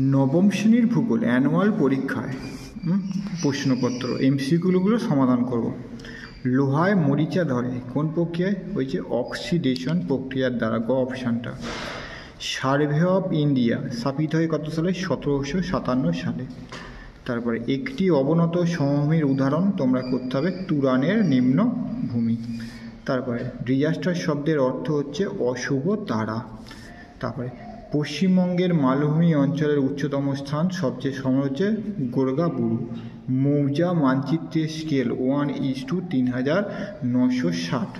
নবম শ্রেণীর ভূগোল অ্যানুয়াল পরীক্ষায় প্রশ্নপত্র এমসিকিউগুলো সমাধান করব। লোহায় মরিচা ধরে কোন প্রক্রিয়ায়? হয়েছে অক্সিডেশন প্রক্রিয়ার দ্বারা, গ অপশানটা। সার্ভে অফ ইন্ডিয়া স্থাপিত হয় কত সালে? 1757 সালে। তারপরে একটি অবনত সমভূমির উদাহরণ তোমরা করতে হবে তুরানের নিম্নভূমি। তারপরে ডিজাস্টার শব্দের অর্থ হচ্ছে অশুভ তারা। তারপরে পশ্চিমবঙ্গের মালভূমি অঞ্চলের উচ্চতম স্থান সবচেয়ে সময় হচ্ছে গোর্গাবুরু। মৌজা মানচিত্রের স্কেল 1:3960।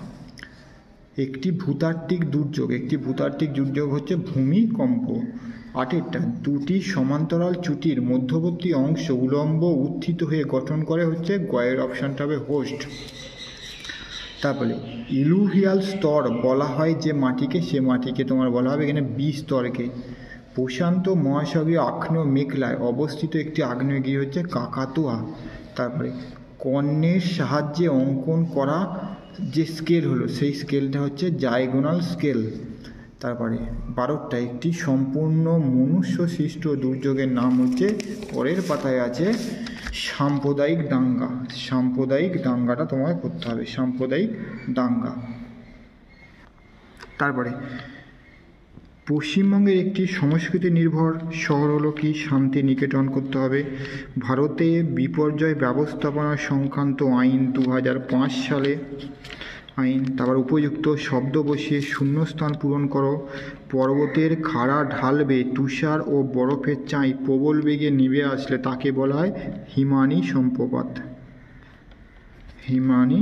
একটি ভূতাত্ত্বিক দুর্যোগ হচ্ছে ভূমিকম্প। 8টা দুটি সমান্তরাল চুটির মধ্যবর্তী অংশ উলম্ব উত্থিত হয়ে গঠন করে হচ্ছে গয়ের অপশানটা হবে হোস্ট। তারপরে ইলুভিয়াল স্তর বলা হয় যে মাটিকে, সে মাটিকে তোমার বলা হবে এখানে বি স্তরকে। প্রশান্ত মহাসাগরীয় আগ্নেয় মেঘলায় অবস্থিত একটি আগ্নেয়গিরি হচ্ছে কাকাতুয়া। তারপরে কর্ণের সাহায্যে অঙ্কন করা যে স্কেল হলো সেই স্কেলটা হচ্ছে ডায়াগোনাল স্কেল। তারপরে 12টা একটি সম্পূর্ণ মনুষ্য সৃষ্ট দুর্যোগের নাম হচ্ছে, পরের পাতায় আছে সাম্প্রদায়িক দাঙ্গা। সাম্প্রদায়িক দাঙ্গাটা তোমায় করতে হবে, সাম্প্রদায়িক দাঙ্গা। তারপরে পশ্চিমবঙ্গের একটি সংস্কৃতি নির্ভর শহর হলো কি? শান্তিনিকেতন করতে হবে। ভারতে বিপর্যয় ব্যবস্থাপনা সংক্রান্ত আইন 2005 সালে আইন। তারপর উপযুক্ত শব্দ বসিয়ে শূন্যস্থান পূরণ করো। পর্বতের খাড়া ঢাল বেয়ে তুষার ও বরফের চাঁই প্রবল বেগে নেমে আসলে তাকে বলা হয় হিমানী সম্প্রপাত। হিমানী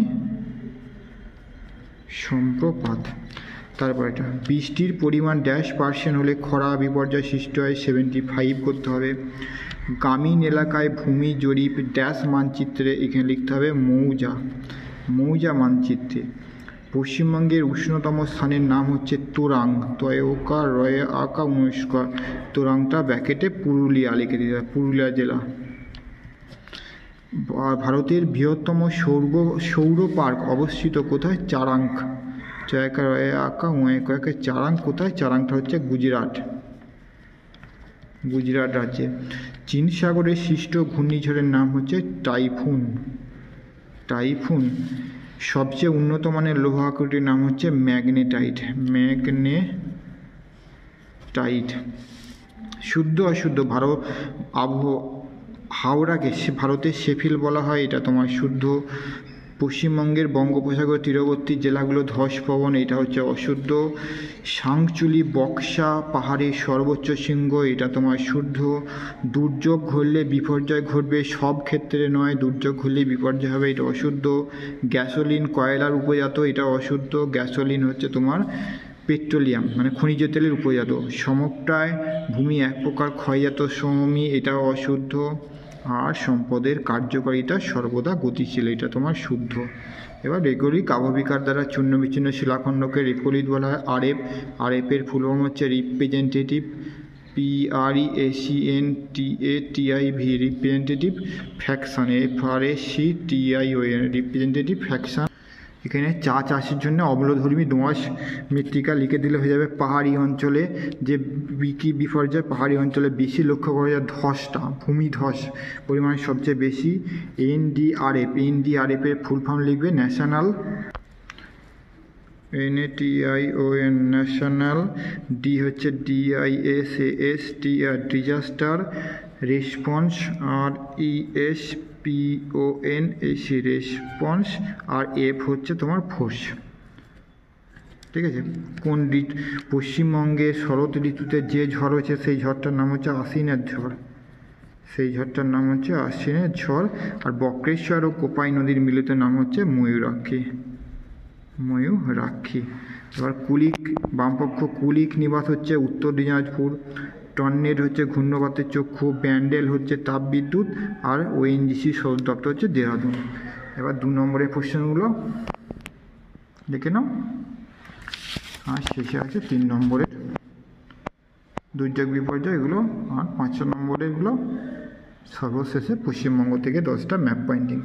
সম্প্রপাত। তারপর এটা বৃষ্টির পরিমাণ -% হলে খরা বিপর্যয় সৃষ্টি হয়, 75 করতে হবে। গ্রামীণ এলাকায় ভূমি জরিপ মানচিত্রে এখানে লিখতে হবে মৌজা মানচিত্রে। পশ্চিমবঙ্গের উষ্ণতম স্থানের নাম হচ্ছে তোরাং, তয়কা রয়ে আকা উনস্কার। তোরাংটা ব্যাকেটে পুরুলিয়া লিখে দিতে হবে, পুরুলিয়া জেলা। ভারতের বৃহত্তম সৌর পার্ক অবস্থিত কোথায়? চারাঙ্ক, চয়কা রয়ে আকা উঁকে চারাং কোথায়? চারাংটা হচ্ছে গুজরাট রাজ্যে। চীন সাগরের সৃষ্ট ঘূর্ণিঝড়ের নাম হচ্ছে টাইফুন। সবচেয়ে উন্নত মানের লৌহ আকরিকের নাম হচ্ছে ম্যাগনেটাইট। শুদ্ধ অশুদ্ধ হাওড়াকে ভারতের শেফিল বলা হয়, এটা তোমার শুদ্ধ। পশ্চিমবঙ্গের বঙ্গোপসাগর তীরবর্তী জেলাগুলো ধসভবন, এটা হচ্ছে অশুদ্ধ। সাংচুলি বক্সা পাহাড়ের সর্বোচ্চ শৃঙ্গ, এটা তোমার শুদ্ধ। দুর্যোগ ঘটলে বিপর্যয় ঘটবে, সব ক্ষেত্রে নয়, দুর্যোগ ঘটলে বিপর্যয় হবে, এটা অশুদ্ধ। গ্যাসোলিন কয়লার উপজাত, এটা অশুদ্ধ। গ্যাসোলিন হচ্ছে তোমার পেট্রোলিয়াম মানে খনিজ তেলের উপজাত। সমপ্রায় ভূমি এক প্রকার ক্ষয়জাত সমভূমি, এটা অশুদ্ধ। আর সম্পদের কার্যকারিতা সর্বদা গতিশীল, এটা তোমার শুদ্ধ। এবার রেগলিক আবহবিকার দ্বারা চূর্ণ বিচ্ছিন্ন শিলাখণ্ডকে রেকলিত বলা হয়। আরএফের ফুল ফর্ম হচ্ছে representative, PRECENTATIV representative fraction, FRACTION representative fraction. এখানে চা চাষের জন্য অম্লধর্মী দোআঁশ মৃত্তিকা লিখে দিলে হয়ে যাবে। পাহাড়ি অঞ্চলে যে বিপর্যয়, পাহাড়ি অঞ্চলে বেশি লক্ষ্য করা যায় ধসটা, ভূমিধস পরিমাণ সবচেয়ে বেশি। NDRF এর ফুল ফর্ম লিখবে ন্যাশনাল, NATION ন্যাশনাল। ডি হচ্ছে DISASTR ডিজাস্টার রেসপন্স, আর ESPONS রেসপন্স, আর F হচ্ছে তোমার ফোর্স। ঠিক আছে। কোন পশ্চিমবঙ্গের শরৎ ঋতুতে যে ঝড় হচ্ছে সেই ঝড়টার নাম হচ্ছে আশ্বিনের ঝড়। আর বক্রেশ্বর ও কোপাই নদীর মিলিত নাম হচ্ছে ময়ূরাক্ষী। এবার বামপক্ষ কুলিক নিবাস হচ্ছে উত্তর দিনাজপুর। টর্নেড হচ্ছে ঘূর্ণবাতের চক্ষু। ব্যান্ডেল হচ্ছে তাপবিদ্যুৎ। আর ONGC সদর দপ্তর হচ্ছে দেহরাদুন। এবার 2 নম্বরের কোশ্চেনগুলো দেখে নাও। আর শেষে আছে 3 নম্বরের দুর্যোগ বিপর্যয় এগুলো, আর 5 নম্বরেরগুলো সর্বশেষে পশ্চিমবঙ্গ থেকে 10টা ম্যাপ পয়েন্টিং।